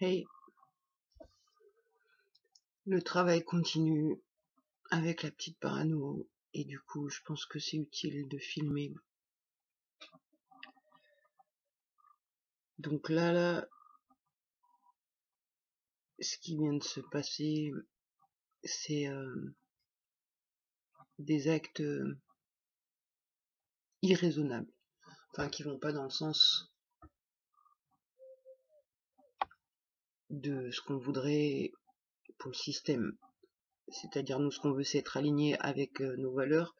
Hey, le travail continue avec la petite parano et du coup je pense que c'est utile de filmer. Donc là, ce qui vient de se passer, c'est des actes irraisonnables, enfin qui vont pas dans le sens de ce qu'on voudrait pour le système. C'est-à-dire nous ce qu'on veut c'est être aligné avec nos valeurs,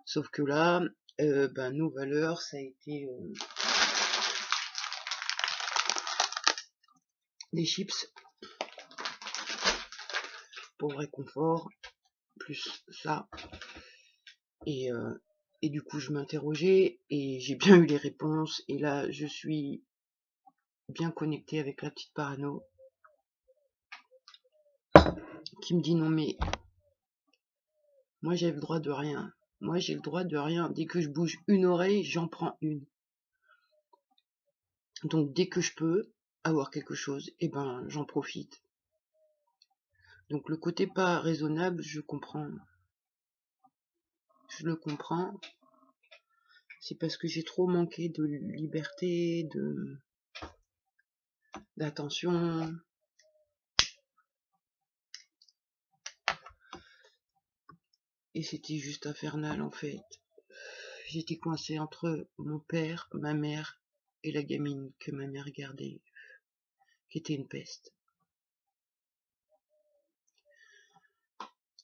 sauf que là, nos valeurs ça a été des chips pour réconfort, plus ça. Et du coup, je m'interrogeais et j'ai bien eu les réponses. Et là, je suis bien connectée avec la petite parano qui me dit non mais moi j'ai le droit de rien. Moi j'ai le droit de rien. Dès que je bouge une oreille, j'en prends une. Donc dès que je peux avoir quelque chose, eh ben j'en profite. Donc le côté pas raisonnable, je comprends. Je le comprends. C'est parce que j'ai trop manqué de liberté, d'attention. Et c'était juste infernal en fait. J'étais coincée entre mon père, ma mère et la gamine que ma mère gardait, qui était une peste.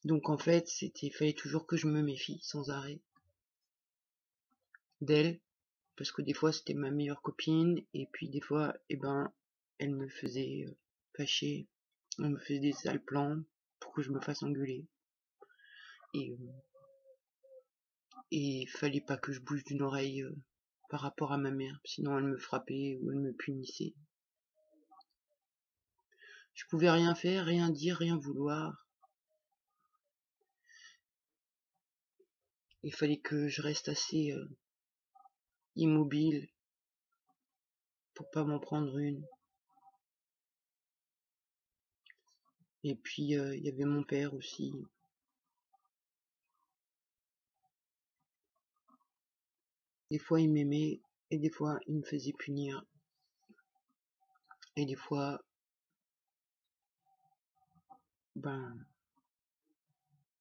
Donc en fait, fallait toujours que je me méfie sans arrêt d'elle, parce que des fois c'était ma meilleure copine, et puis des fois, elle me faisait fâcher, elle me faisait des sales plans pour que je me fasse engueuler. Et il fallait pas que je bouge d'une oreille par rapport à ma mère, sinon elle me frappait ou elle me punissait. Je pouvais rien faire, rien dire, rien vouloir. Il fallait que je reste assez immobile pour pas m'en prendre une. Et puis il y avait mon père aussi. Des fois il m'aimait et des fois il me faisait punir. Et des fois,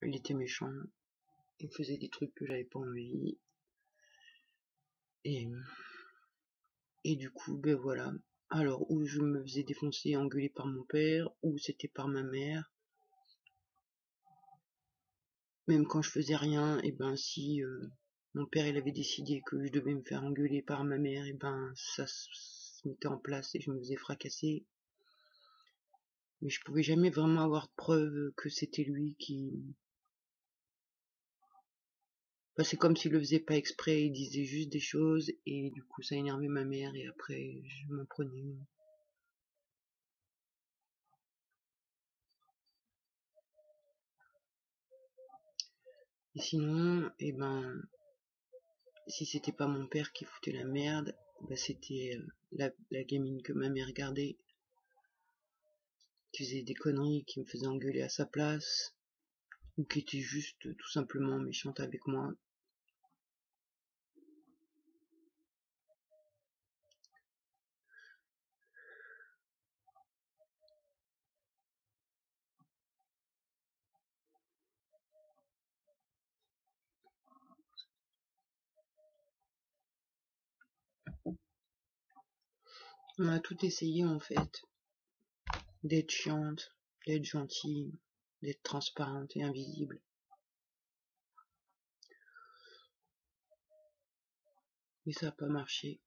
il était méchant. Il faisait des trucs que j'avais pas envie. Et, et du coup, voilà. Alors, ou je me faisais défoncer, engueuler par mon père, ou c'était par ma mère. Même quand je faisais rien, si mon père il avait décidé que je devais me faire engueuler par ma mère, ça se mettait en place et je me faisais fracasser. Mais je pouvais jamais vraiment avoir de preuve que c'était lui qui... Enfin, c'est comme s'il le faisait pas exprès, il disait juste des choses et du coup ça énervait ma mère et après je m'en prenais une. Et sinon, si c'était pas mon père qui foutait la merde, c'était la gamine que ma mère gardait, qui faisait des conneries, qui me faisait engueuler à sa place, ou qui était juste tout simplement méchante avec moi. On a tout essayé en fait, d'être chiante, d'être gentille, d'être transparente et invisible. Mais ça n'a pas marché.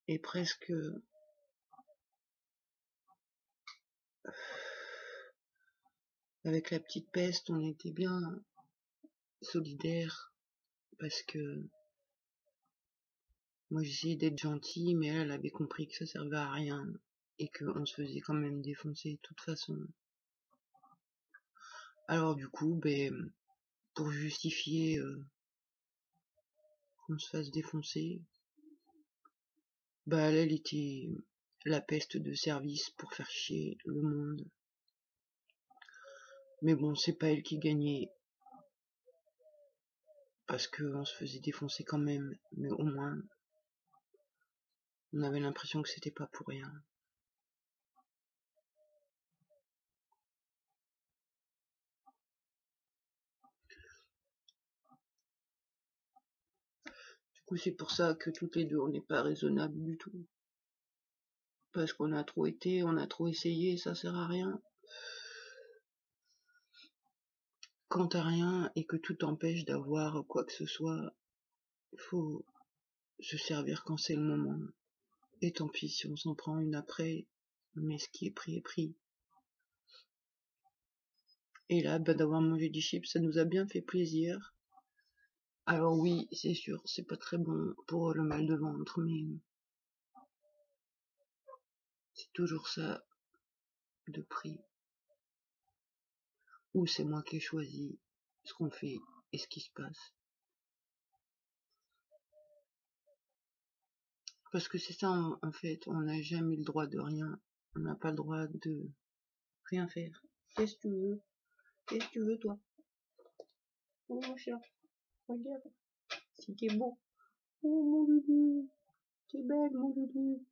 Et presque avec la petite peste, on était bien solidaires parce que Moi j'essayais d'être gentille, mais elle avait compris que ça servait à rien et qu'on se faisait quand même défoncer de toute façon. Alors du coup, pour justifier qu'on se fasse défoncer, elle était la peste de service pour faire chier le monde. Mais bon, c'est pas elle qui gagnait, parce qu'on se faisait défoncer quand même, mais au moins, on avait l'impression que c'était pas pour rien. Du coup, c'est pour ça que toutes les deux, on n'est pas raisonnables du tout. Parce qu'on a trop été, on a trop essayé, ça sert à rien. Quand t'as rien et que tout t'empêche d'avoir quoi que ce soit, il faut se servir quand c'est le moment. Et tant pis si on s'en prend une après, mais ce qui est pris est pris. Et là, d'avoir mangé des chips, ça nous a bien fait plaisir. Alors oui, c'est sûr, c'est pas très bon pour le mal de ventre, mais c'est toujours ça de prix. Ou c'est moi qui ai choisi ce qu'on fait et ce qui se passe. Parce que c'est ça, en fait, on n'a jamais le droit de rien. On n'a pas le droit de rien faire. Qu'est-ce que tu veux? Qu'est-ce que tu veux, toi? Oh, mon chat, regarde, si t'es beau. Oh, mon doudou, t'es belle, mon doudou.